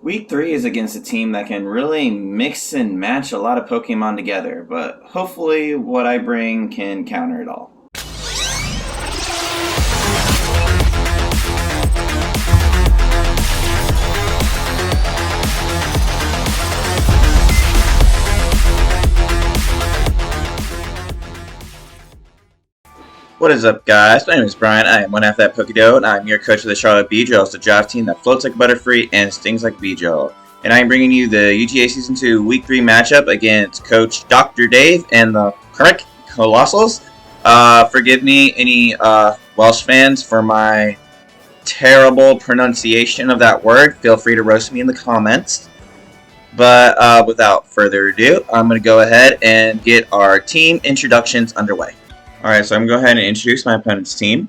Week 3 is against a team that can really mix and match a lot of Pokemon together, but hopefully what I bring can counter it all. What is up, guys? My name is Brian. I am one half that Pokedo, and I'm your coach of the Charlotte Beedrill. It's a draft team that floats like a Butterfree and stings like a Beedrill. And I am bringing you the UGA Season 2 Week 3 matchup against Coach Dr. Dave and the Crymych Coalossals. Forgive me, any Welsh fans, for my terrible pronunciation of that word. Feel free to roast me in the comments. But without further ado, I'm going to go ahead and get our team introductions underway. Alright, so I'm going to go ahead and introduce my opponent's team.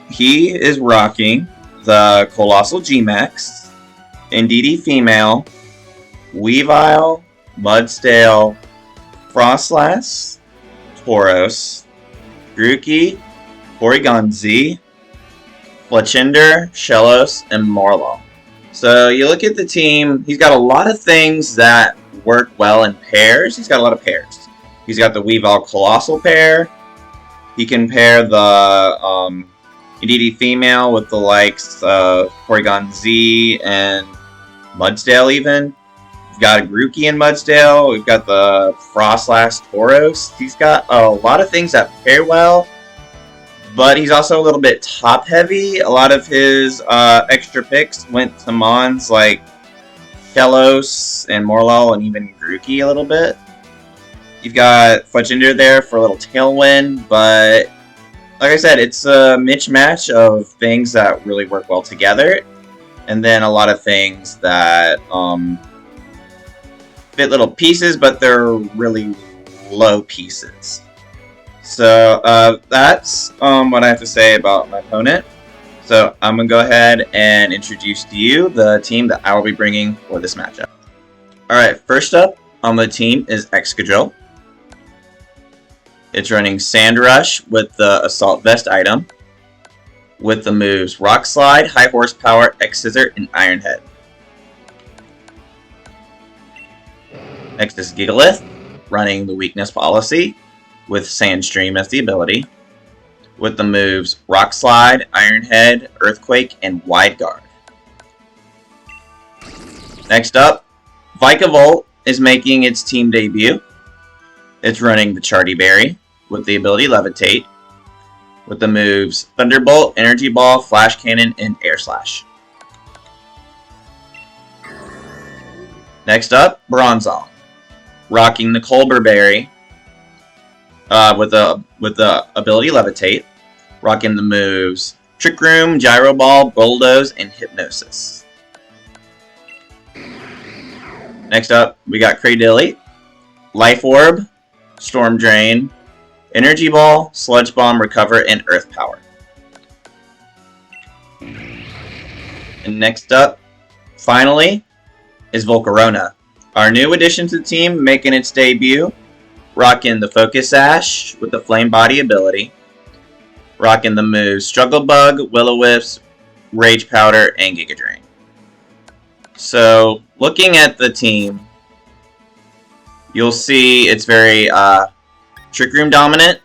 He is rocking the Coalossal G-Max, Indeedee Female, Weavile, Mudsdale, Frostlass, Tauros, Grookey, Porygon Z, Fletchinder, Shellos, and Marlowe. So you look at the team, he's got a lot of things that work well in pairs. He's got a lot of pairs. He's got the Weavile Coalossal pair. He can pair the Indeedee Female with the likes of Porygon Z and Mudsdale even. We've got a Grookey and Mudsdale. We've got the Frostlass Tauros. He's got a lot of things that pair well, but he's also a little bit top-heavy. A lot of his extra picks went to Mons like Shellos and Morlul and even Grookey a little bit. You've got Fletchinder there for a little tailwind, but like I said, it's a mismatch of things that really work well together, and then a lot of things that fit little pieces, but they're really low pieces. So that's what I have to say about my opponent. So I'm going to go ahead and introduce to you the team that I will be bringing for this matchup. Alright, first up on the team is Excadrill. It's running Sand Rush with the Assault Vest item, with the moves Rock Slide, High Horsepower, X Scissor, and Iron Head. Next is Gigalith, running the Weakness Policy, with Sandstream as the ability, with the moves Rock Slide, Iron Head, Earthquake, and Wide Guard. Next up, Vikavolt is making its team debut. It's running the Chartyberry with the ability Levitate, with the moves Thunderbolt, Energy Ball, Flash Cannon, and Air Slash. Next up, Bronzong, rocking the Colbur with the ability Levitate, rocking the moves Trick Room, Gyro Ball, Bulldoze, and Hypnosis. Next up, we got Cradily, Life Orb, Storm Drain, Energy Ball, Sludge Bomb, Recover, and Earth Power. And next up, finally, is Volcarona, our new addition to the team, making its debut, rocking the Focus Sash with the Flame Body ability, rocking the moves Struggle Bug, Will-O-Wisp, Rage Powder, and Giga Drain. So, looking at the team, you'll see it's very Trick Room dominant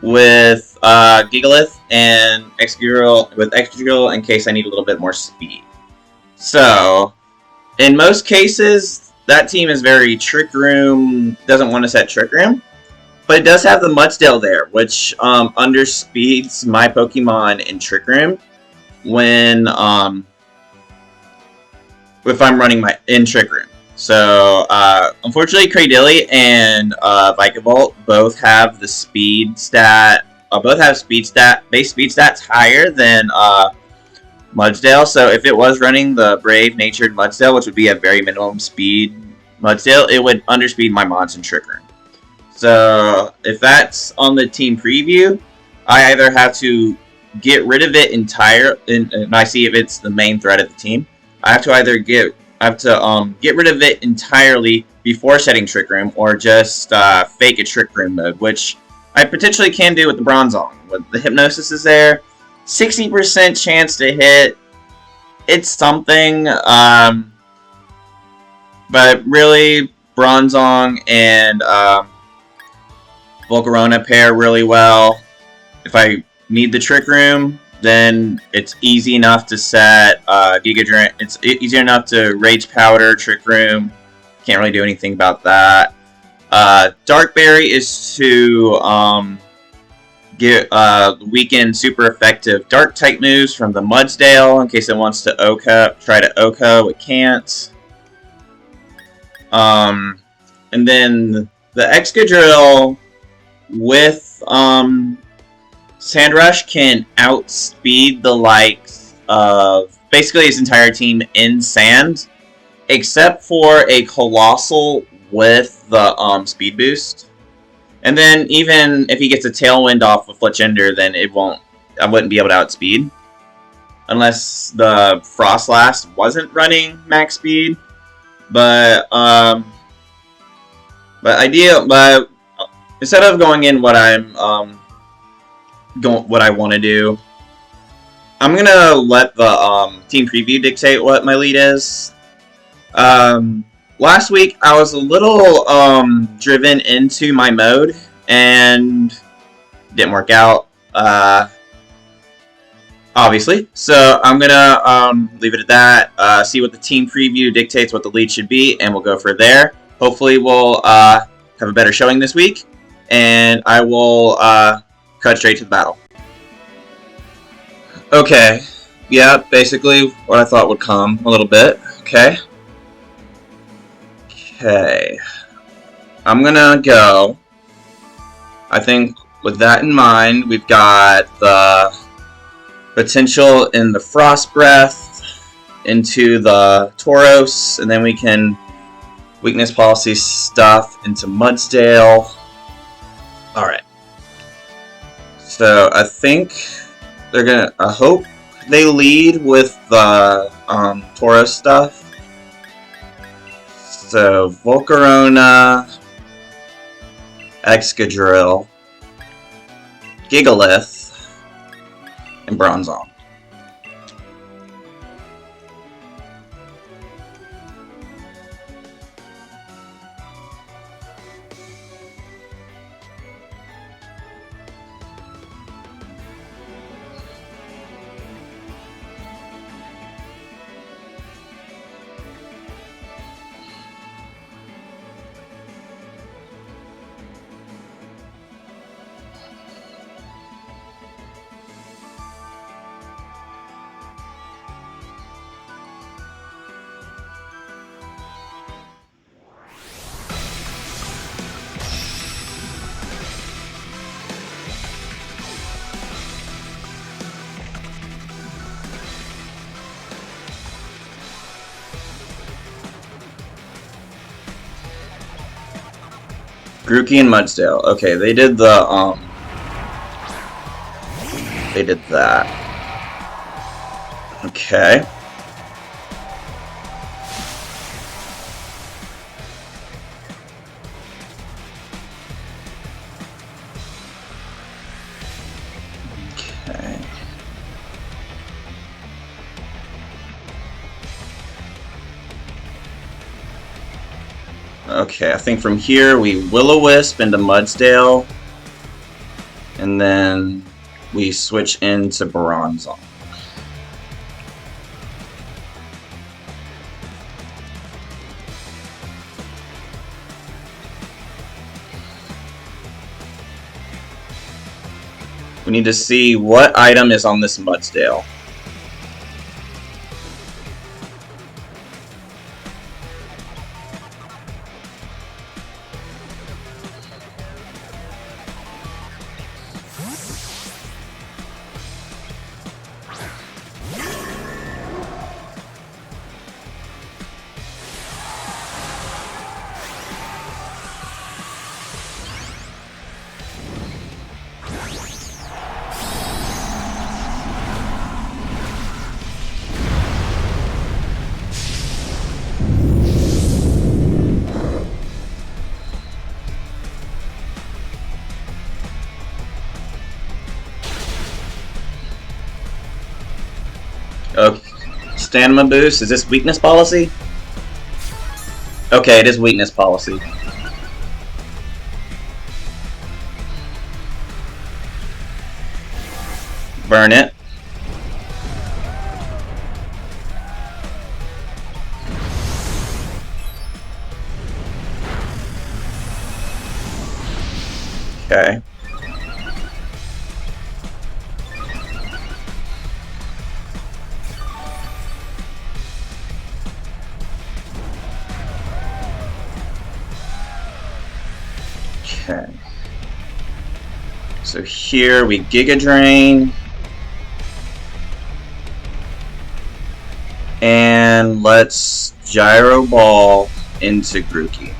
with Gigalith and Excadrill in case I need a little bit more speed. So, in most cases, that team is very Trick Room, doesn't want to set Trick Room, but it does have the Mudsdale there, which underspeeds my Pokemon in Trick Room when if I'm running my in Trick Room. So, unfortunately, Cradily and Vikavolt both have the speed stat. Both have base speed stats higher than Mudsdale. So, if it was running the Brave Natured Mudsdale, which would be a very minimum speed Mudsdale, it would underspeed my Mons in Trick Room. So, if that's on the team preview, I either have to get rid of it and I see if it's the main threat of the team. I have to either get rid of it entirely before setting Trick Room, or just fake a Trick Room mode, which I potentially can do with the Bronzong. With the Hypnosis is there, 60% chance to hit, it's something, but really, Bronzong and Volcarona pair really well. If I need the Trick Room, then it's easy enough to set Giga Drain. It's easy enough to Rage Powder, Trick Room. Can't really do anything about that. Dark Berry is to get weaken super effective Dark type moves from the Mudsdale in case it wants to try to OHKO. It can't. And then the Excadrill with Sandrush can outspeed the likes of basically his entire team in Sand, except for a Coalossal with the speed boost. And then even if he gets a Tailwind off of Fletchender, then I wouldn't be able to outspeed. Unless the Frostlass wasn't running max speed. But instead of going in what what I want to do, I'm gonna let the team preview dictate what my lead is. Last week I was a little driven into my mode and didn't work out, obviously. So I'm gonna leave it at that. See what the team preview dictates what the lead should be, and we'll go for there. Hopefully we'll have a better showing this week, and I will cut straight to the battle. Okay, yeah, basically what I thought would come a little bit. Okay, I'm gonna go. I think with that in mind, we've got the potential in the Frost Breath into the Tauros, and then we can weakness policy stuff into Mudsdale. Alright. So I think they're gonna, I hope they lead with the Tauros stuff. So Volcarona, Excadrill, Gigalith, and Bronzong. Grookey and Mudsdale. Okay, they did the, they did that. Okay. Okay. Okay, I think from here we Will-O-Wisp into Mudsdale, and then we switch into Bronzong. We need to see what item is on this Mudsdale. stamina boost. Is this weakness policy? Okay, it is weakness policy. Burn it. Okay. Okay. So here we Giga Drain. And let's Gyro Ball into Grookey.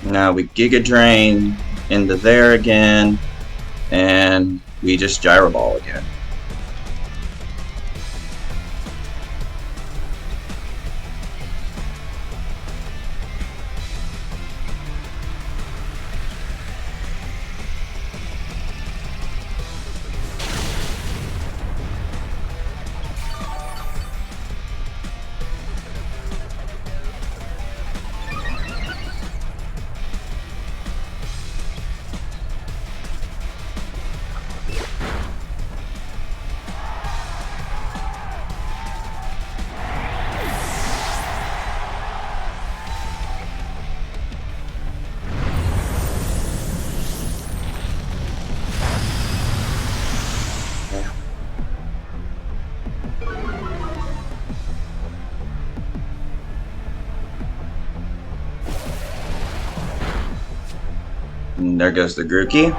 Now we Giga Drain into there again, and we just Gyro Ball again. And there goes the Grookey.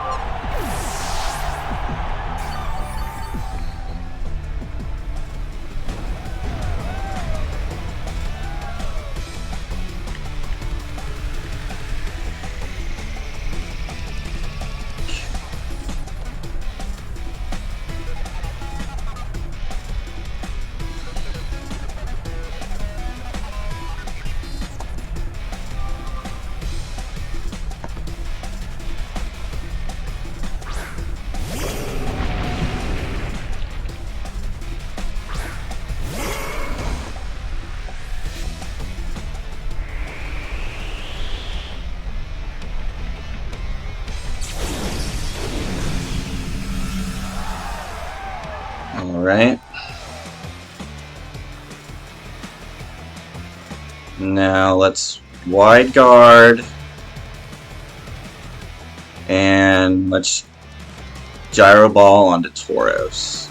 Alright. Now let's wide guard. And let's Gyro Ball onto Tauros.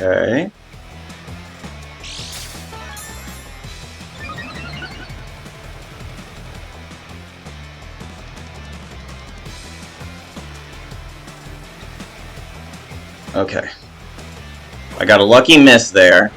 Okay. Okay. I got a lucky miss there.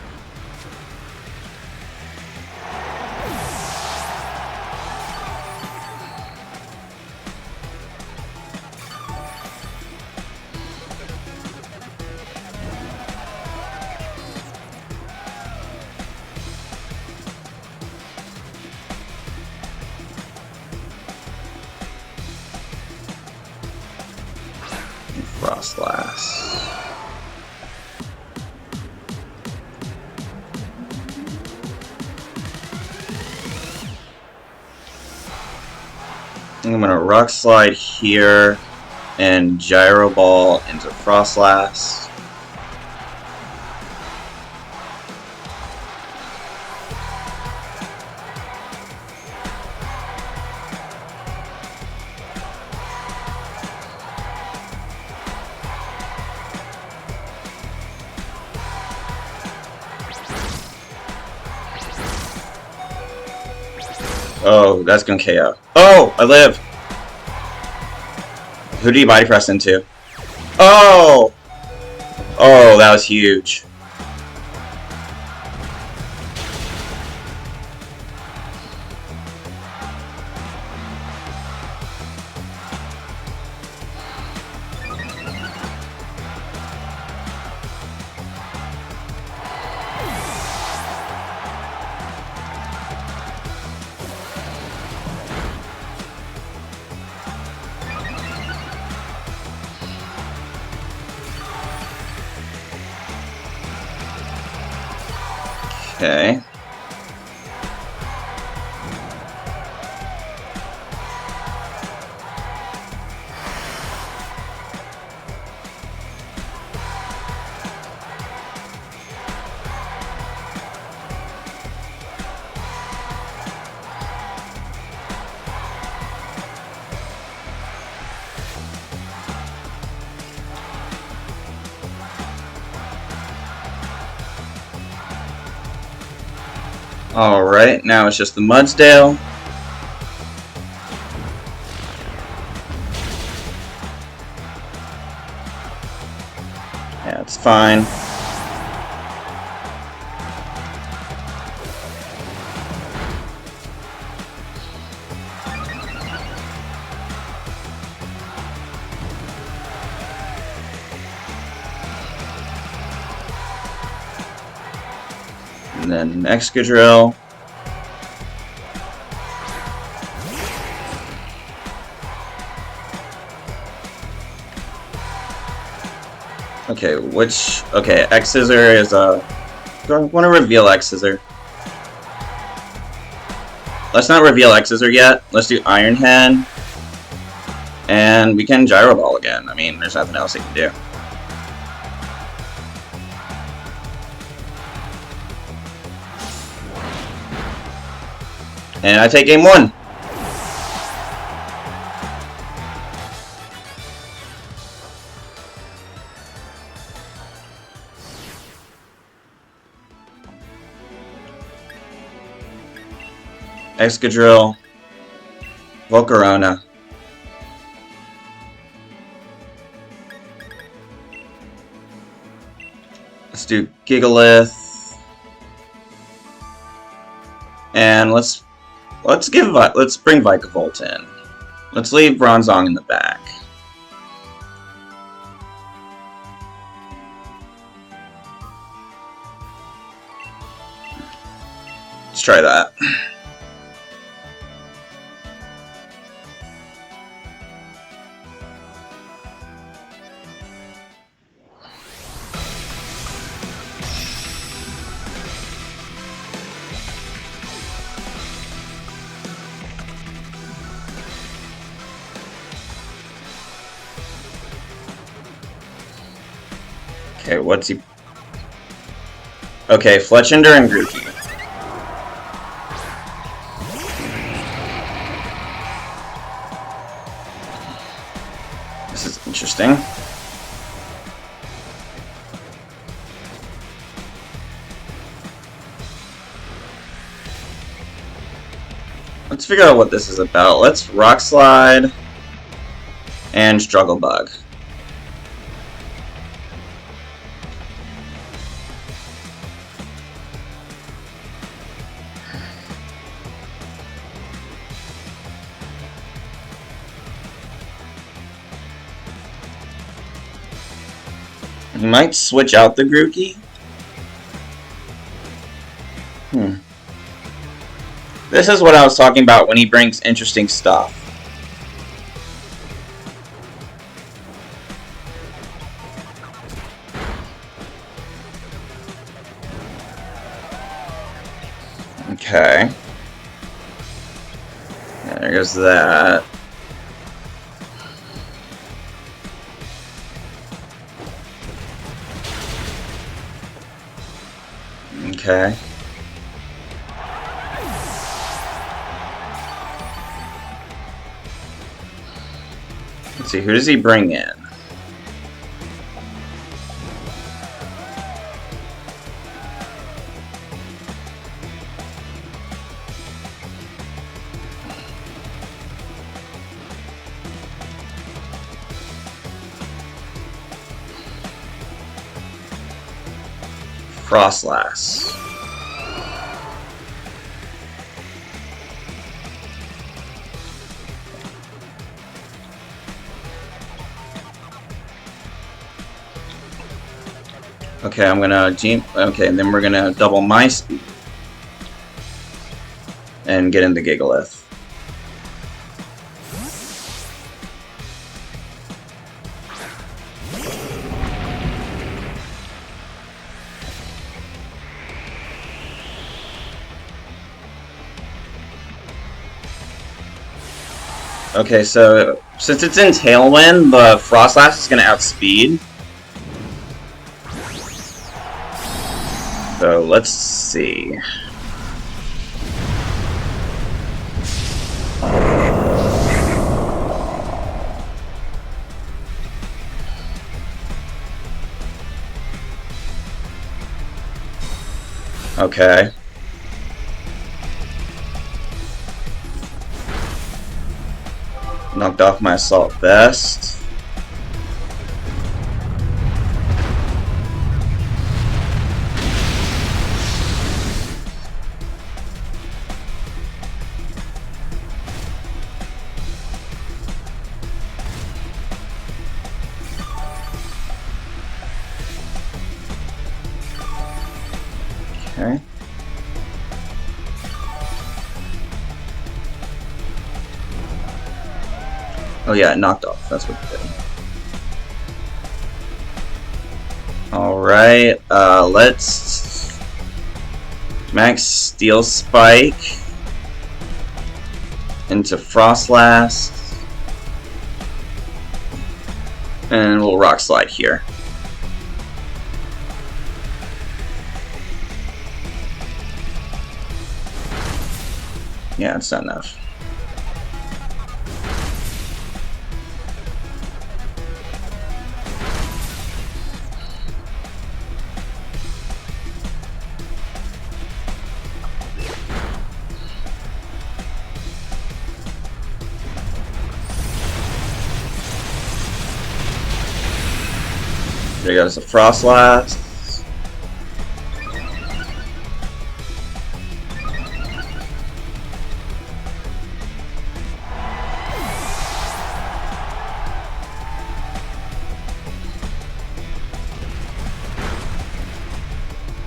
Coalossals. I'm gonna Rock Slide here and Gyro Ball into Coalossals. Oh, that's gonna KO. Oh, I live! Who do you body press into? Oh! Oh, that was huge. Okay. Alright, now it's just the Mudsdale. Yeah, it's fine. And then Excadrill. Okay, okay, X-Scissor is a... Do I want to reveal X-Scissor? Let's not reveal X-Scissor yet. Let's do Iron Hand. And we can Gyro Ball again. I mean, there's nothing else he can do. And I take game 1. Excadrill, Volcarona. Let's do Gigalith. And let's bring Vikavolt in. Let's leave Bronzong in the back. Let's try that. Okay, what's he... Okay, Fletchinder and Grookey. This is interesting. Let's figure out what this is about. Let's Rock Slide and Struggle Bug. He might switch out the Grookey. This is what I was talking about when he brings interesting stuff. Okay. There goes that. Okay. Let's see, who does he bring in? Coalossals. Okay, I'm gonna okay, and then we're gonna double my speed and get into Gigalith. Okay, so since it's in Tailwind, the Coalossals is gonna outspeed. So let's see. Okay. Knocked off my Assault Vest. Okay. Oh yeah, it knocked off. That's what it did. Alright, let's max Steel Spike into Coalossals. And we'll Rock Slide here. Yeah, it's not enough. There goes the Coalossals.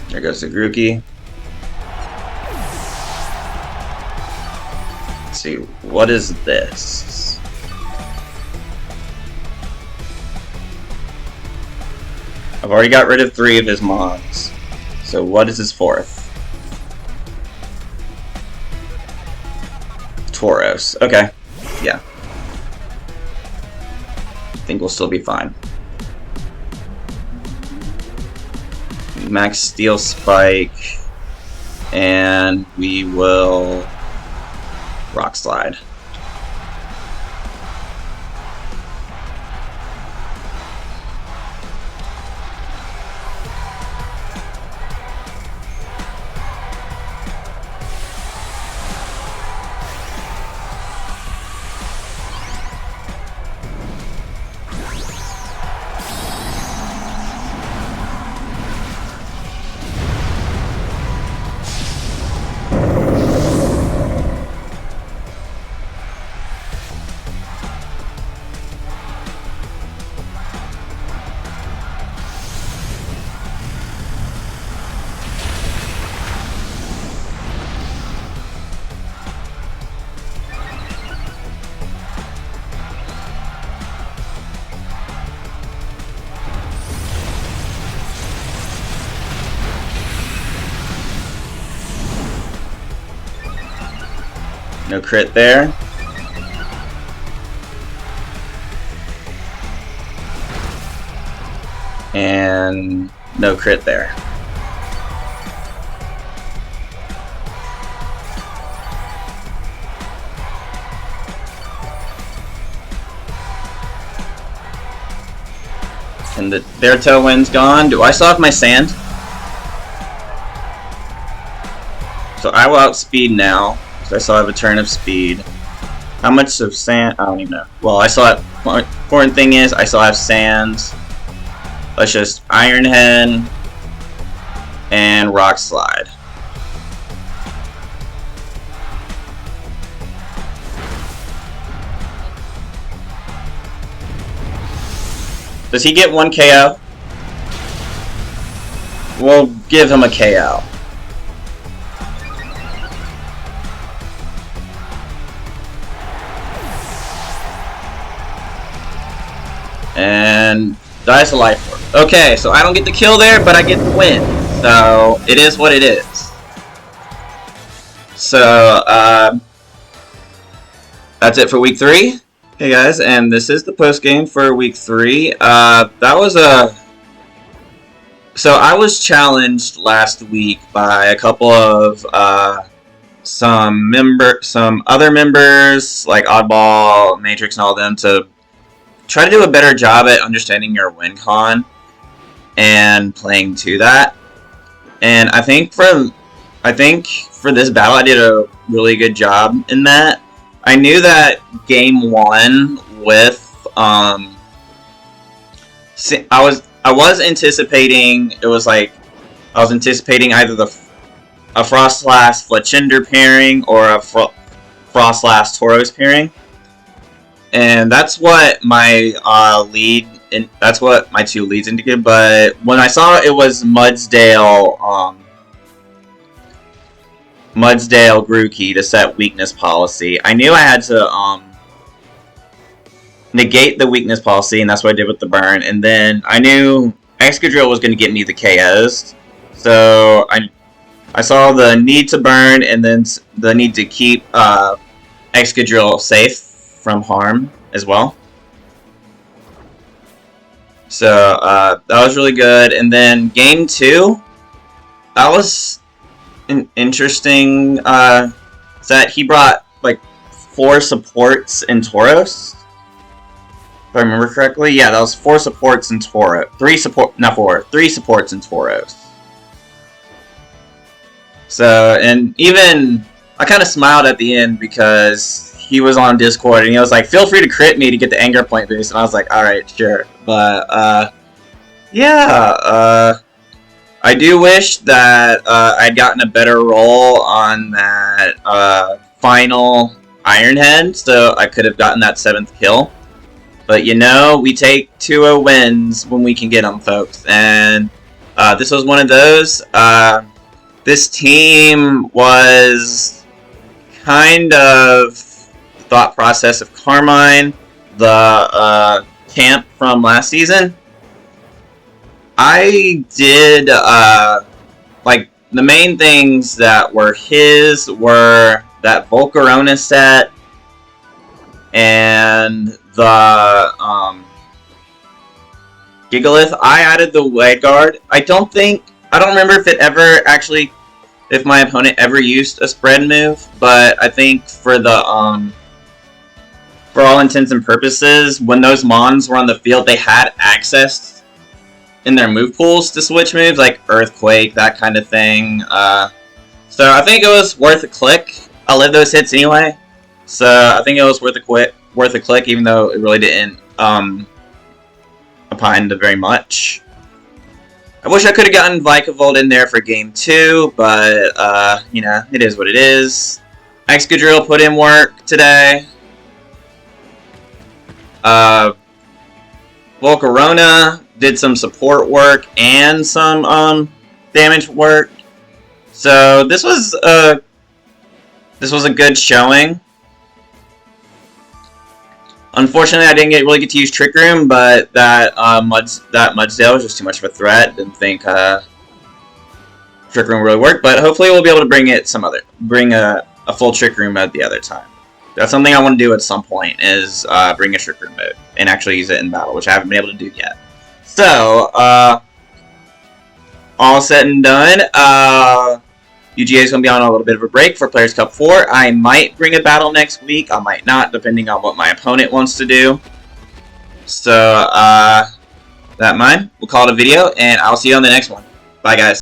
There goes the Grookey. Let's see, what is this? I've already got rid of 3 of his mons. So what is his 4th? Tauros. Okay. Yeah. I think we'll still be fine. Max Steel Spike. And we will Rock Slide. No crit there. And no crit there. And their tailwind's gone. Do I still have my sand? So I will outspeed now, because I still have a turn of speed. How much of sand? I don't even know. Well, I still have. Important thing is, I still have sands. Let's just Iron Head and Rock Slide. Does he get 1 KO? We'll give him a KO. And dies to life orb. Okay, so I don't get the kill there, but I get the win. So it is what it is. So that's it for week 3. Hey guys, and this is the post game for week 3. That was a. So I was challenged last week by a couple of some other members like Oddball, Matrix, and all of them to try to do a better job at understanding your win con and playing to that. And I think for this battle I did a really good job in that. I knew that game 1 with I was anticipating either a Froslass Fletchinder pairing or a Froslass Tauros pairing. And that's what my that's what my 2 leads indicated. But when I saw it was Mudsdale Grookey to set weakness policy, I knew I had to negate the weakness policy, and that's what I did with the burn. And then I knew Excadrill was going to get me the KOs, so I saw the need to burn and then the need to keep Excadrill safe from harm as well. So that was really good. And then game 2, that was an interesting set. He brought like 4 supports in Tauros, if I remember correctly. Yeah, that was 4 supports in Tauros. 3 supports in Tauros. So, and even I kind of smiled at the end because he was on Discord and he was like, "Feel free to crit me to get the anger point boost," and I was like, "Alright, sure." But yeah, I do wish that I'd gotten a better roll on that final Iron Head, so I could have gotten that 7th kill. But you know, we take 2-0 wins when we can get them, folks. And this was one of those. This team was kind of the thought process of Carmine, the camp from last season. I did, like, the main things that were his were that Volcarona set and the Gigalith. I added the Blade Guard. I don't remember if my opponent ever used a spread move, but I think for the, for all intents and purposes, when those Mons were on the field, they had access in their move pools to switch moves, like Earthquake, that kind of thing. So I think it was worth a click. I live those hits anyway, so I think it was worth a click, even though it really didn't opine to very much. I wish I could have gotten Vikavolt in there for game 2, but you know, it is what it is. Excadrill put in work today. Volcarona did some support work and some damage work. So this was a good showing. Unfortunately, I didn't really get to use Trick Room, but that Mudsdale was just too much of a threat. Didn't think Trick Room really worked, but hopefully we'll be able to bring a full Trick Room mode the other time. That's something I want to do at some point, is bring a Trick Room mode and actually use it in battle, which I haven't been able to do yet. So, all said and done, UGA is going to be on a little bit of a break for Players Cup 4. I might bring a battle next week. I might not, depending on what my opponent wants to do. So, that mine. We'll call it a video, and I'll see you on the next one. Bye, guys.